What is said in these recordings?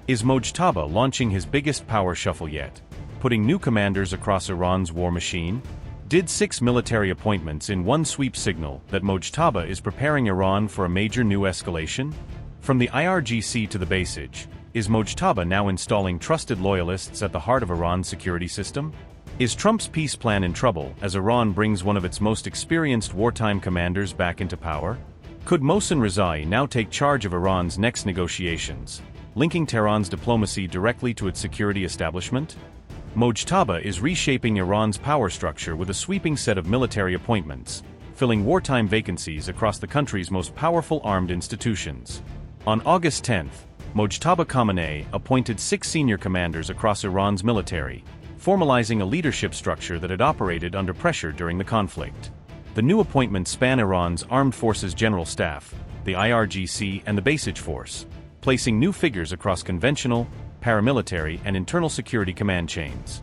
Is Mojtaba launching his biggest power shuffle yet, putting new commanders across Iran's war machine? Did 6 military appointments in one sweep signal that Mojtaba is preparing Iran for a major new escalation? From the IRGC to the Basij, is Mojtaba now installing trusted loyalists at the heart of Iran's security system? Is Trump's peace plan in trouble as Iran brings one of its most experienced wartime commanders back into power? Could Mohsen Rezaee now take charge of Iran's next negotiations, linking Tehran's diplomacy directly to its security establishment? Mojtaba is reshaping Iran's power structure with a sweeping set of military appointments, filling wartime vacancies across the country's most powerful armed institutions. On August 10, Mojtaba Khamenei appointed 6 senior commanders across Iran's military, formalizing a leadership structure that had operated under pressure during the conflict. The new appointments span Iran's Armed Forces General Staff, the IRGC and the Basij Force, placing new figures across conventional, paramilitary and internal security command chains.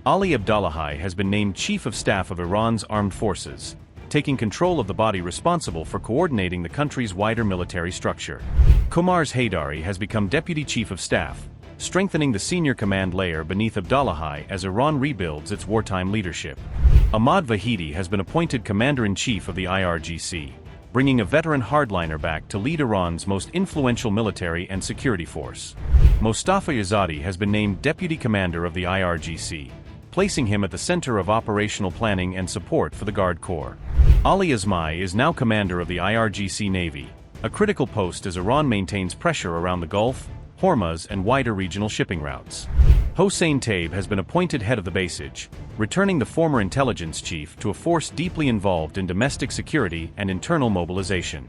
Ali Abdullahi has been named Chief of Staff of Iran's Armed Forces, taking control of the body responsible for coordinating the country's wider military structure. Qamar Haidari has become Deputy Chief of Staff, strengthening the senior command layer beneath Abdullahi as Iran rebuilds its wartime leadership. Ahmad Vahidi has been appointed Commander-in-Chief of the IRGC, bringing a veteran hardliner back to lead Iran's most influential military and security force. Mostafa Yazadi has been named Deputy Commander of the IRGC, placing him at the center of operational planning and support for the Guard Corps. Ali Asmai is now Commander of the IRGC Navy, a critical post as Iran maintains pressure around the Gulf, Hormuz and wider regional shipping routes. Hossein Taeb has been appointed head of the Basij, returning the former intelligence chief to a force deeply involved in domestic security and internal mobilization.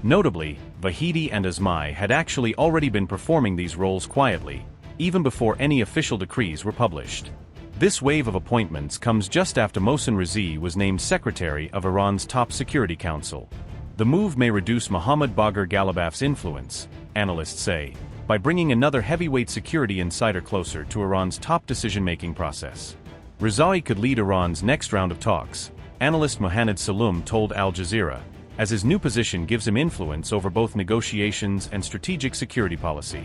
Notably, Vahidi and Asmai had actually already been performing these roles quietly, even before any official decrees were published. This wave of appointments comes just after Mohsen Rezaee was named Secretary of Iran's top security council. The move may reduce Mohammad Bagher Ghalibaf's influence, analysts say, by bringing another heavyweight security insider closer to Iran's top decision-making process. Rezaee could lead Iran's next round of talks, analyst Mohammad Salum told Al Jazeera, as his new position gives him influence over both negotiations and strategic security policy.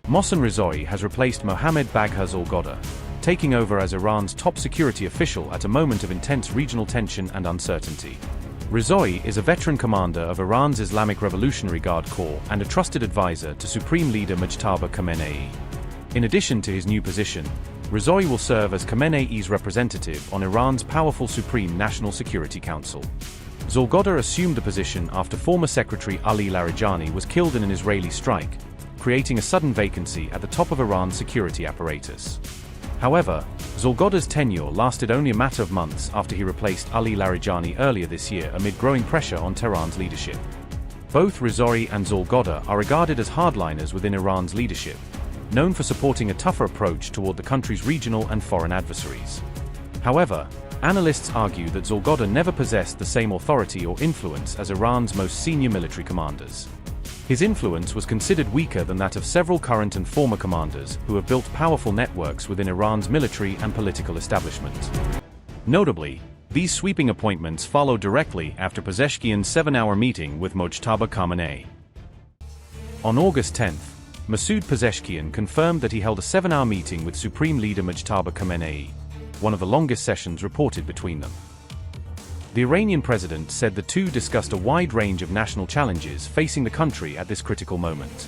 Mohsen Rezaee has replaced Mohammad Bagher Zolgoda, taking over as Iran's top security official at a moment of intense regional tension and uncertainty. Rezaee is a veteran commander of Iran's Islamic Revolutionary Guard Corps and a trusted advisor to Supreme Leader Mojtaba Khamenei. In addition to his new position, Rezaee will serve as Khamenei's representative on Iran's powerful Supreme National Security Council. Zolgoda assumed the position after former Secretary Ali Larijani was killed in an Israeli strike, creating a sudden vacancy at the top of Iran's security apparatus. However, Zolgoda's tenure lasted only a matter of months after he replaced Ali Larijani earlier this year amid growing pressure on Tehran's leadership. Both Rezaee and Zolgoda are regarded as hardliners within Iran's leadership, known for supporting a tougher approach toward the country's regional and foreign adversaries. However, analysts argue that Zolgoda never possessed the same authority or influence as Iran's most senior military commanders. His influence was considered weaker than that of several current and former commanders who have built powerful networks within Iran's military and political establishment. Notably, these sweeping appointments follow directly after Pezeshkian's 7-hour meeting with Mojtaba Khamenei. On August 10, Masoud Pezeshkian confirmed that he held a 7-hour meeting with Supreme Leader Mojtaba Khamenei, one of the longest sessions reported between them. The Iranian president said the two discussed a wide range of national challenges facing the country at this critical moment.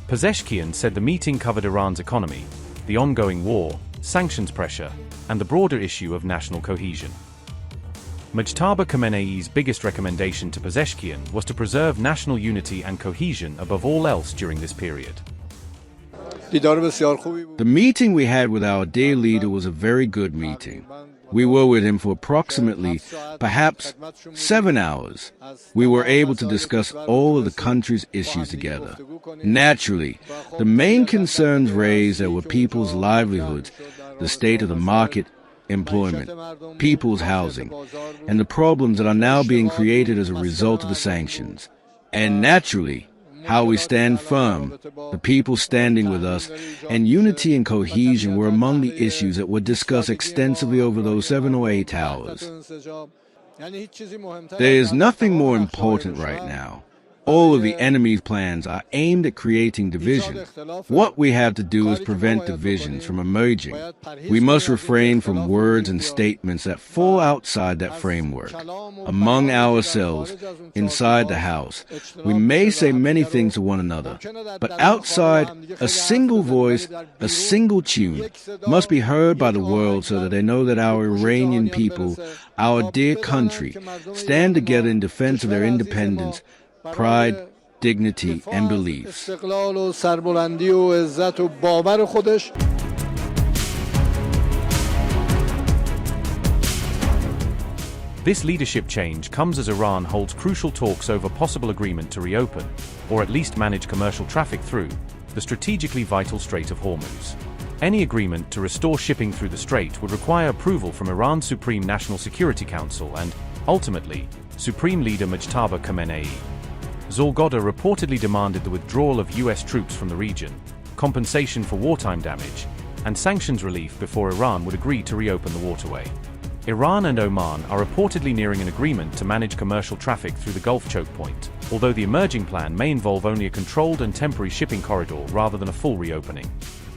Pezeshkian said the meeting covered Iran's economy, the ongoing war, sanctions pressure, and the broader issue of national cohesion. Mojtaba Khamenei's biggest recommendation to Pezeshkian was to preserve national unity and cohesion above all else during this period. The meeting we had with our dear leader was a very good meeting. We were with him for approximately, perhaps, 7 hours. We were able to discuss all of the country's issues together. Naturally, the main concerns raised were people's livelihoods, the state of the market, employment, people's housing, and the problems that are now being created as a result of the sanctions. And naturally, how we stand firm, the people standing with us, and unity and cohesion were among the issues that were discussed extensively over those 7 or 8 hours. There is nothing more important right now. All of the enemy's plans are aimed at creating division. What we have to do is prevent divisions from emerging. We must refrain from words and statements that fall outside that framework. Among ourselves, inside the house, we may say many things to one another, but outside, a single voice, a single tune must be heard by the world so that they know that our Iranian people, our dear country, stand together in defense of their independence, pride, dignity, and beliefs. This leadership change comes as Iran holds crucial talks over possible agreement to reopen, or at least manage commercial traffic through, the strategically vital Strait of Hormuz. Any agreement to restore shipping through the strait would require approval from Iran's Supreme National Security Council and, ultimately, Supreme Leader Mojtaba Khamenei. Zorgoda reportedly demanded the withdrawal of U.S. troops from the region, compensation for wartime damage, and sanctions relief before Iran would agree to reopen the waterway. Iran and Oman are reportedly nearing an agreement to manage commercial traffic through the Gulf choke point, although the emerging plan may involve only a controlled and temporary shipping corridor rather than a full reopening.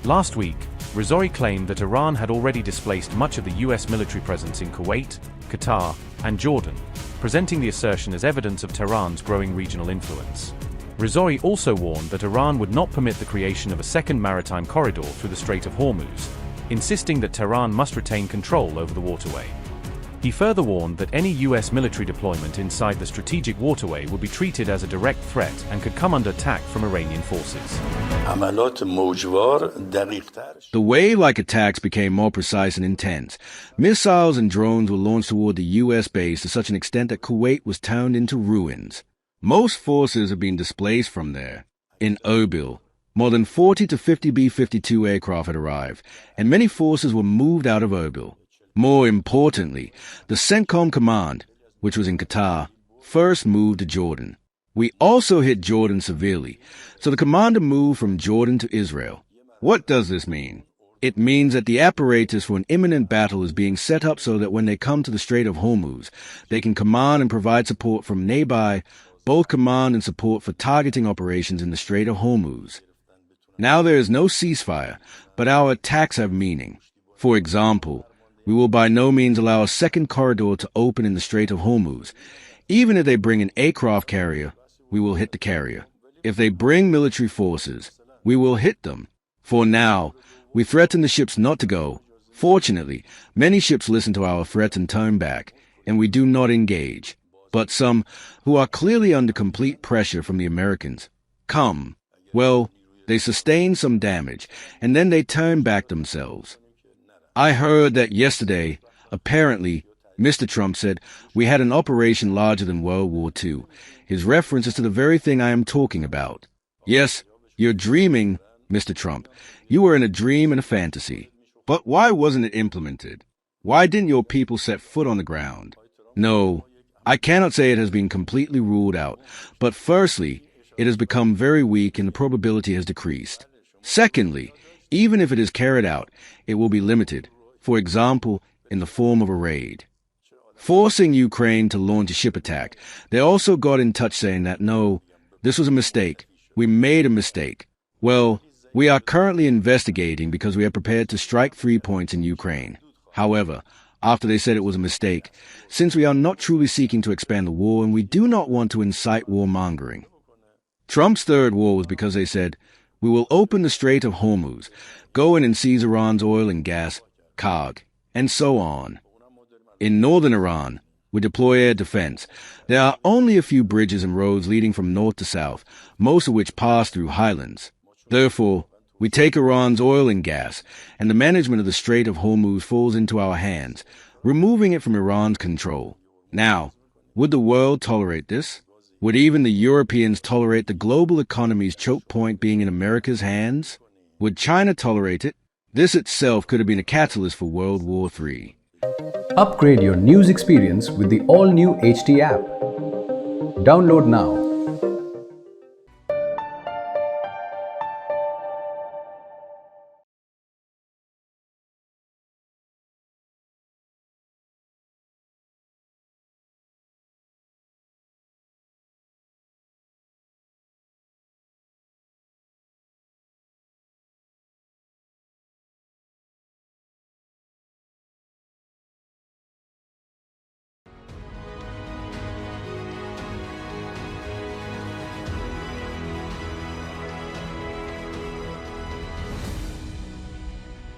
Last week, Rezaee claimed that Iran had already displaced much of the U.S. military presence in Kuwait, Qatar, and Jordan, presenting the assertion as evidence of Tehran's growing regional influence. Rezaee also warned that Iran would not permit the creation of a second maritime corridor through the Strait of Hormuz, insisting that Tehran must retain control over the waterway. He further warned that any U.S. military deployment inside the strategic waterway would be treated as a direct threat and could come under attack from Iranian forces. The wave-like attacks became more precise and intense. Missiles and drones were launched toward the U.S. base to such an extent that Kuwait was turned into ruins. Most forces have been displaced from there. In Erbil, more than 40 to 50 B-52 aircraft had arrived, and many forces were moved out of Erbil. More importantly, the CENTCOM command, which was in Qatar, first moved to Jordan. We also hit Jordan severely, so the commander moved from Jordan to Israel. What does this mean? It means that the apparatus for an imminent battle is being set up so that when they come to the Strait of Hormuz, they can command and provide support from nearby, both command and support for targeting operations in the Strait of Hormuz. Now there is no ceasefire, but our attacks have meaning. For example, we will by no means allow a second corridor to open in the Strait of Hormuz. Even if they bring an aircraft carrier, we will hit the carrier. If they bring military forces, we will hit them. For now, we threaten the ships not to go. Fortunately, many ships listen to our threats and turn back, and we do not engage. But some, who are clearly under complete pressure from the Americans, come. Well, they sustain some damage, and then they turn back themselves. I heard that yesterday, apparently, Mr. Trump said we had an operation larger than World War II. His reference is to the very thing I am talking about. Yes, you're dreaming, Mr. Trump. You were in a dream and a fantasy. But why wasn't it implemented? Why didn't your people set foot on the ground? No, I cannot say it has been completely ruled out. But firstly, it has become very weak and the probability has decreased. Secondly, even if it is carried out, it will be limited, for example, in the form of a raid. Forcing Ukraine to launch a ship attack, they also got in touch saying that no, this was a mistake. We made a mistake. Well, we are currently investigating because we are prepared to strike 3 points in Ukraine. However, after they said it was a mistake, since we are not truly seeking to expand the war and we do not want to incite warmongering. Trump's third war was because they said, we will open the Strait of Hormuz, go in and seize Iran's oil and gas, KAG, and so on. In northern Iran, we deploy air defense. There are only a few bridges and roads leading from north to south, most of which pass through highlands. Therefore, we take Iran's oil and gas, and the management of the Strait of Hormuz falls into our hands, removing it from Iran's control. Now, would the world tolerate this? Would even the Europeans tolerate the global economy's choke point being in America's hands? Would China tolerate it? This itself could have been a catalyst for World War III. Upgrade your news experience with the all-new HT app. Download now.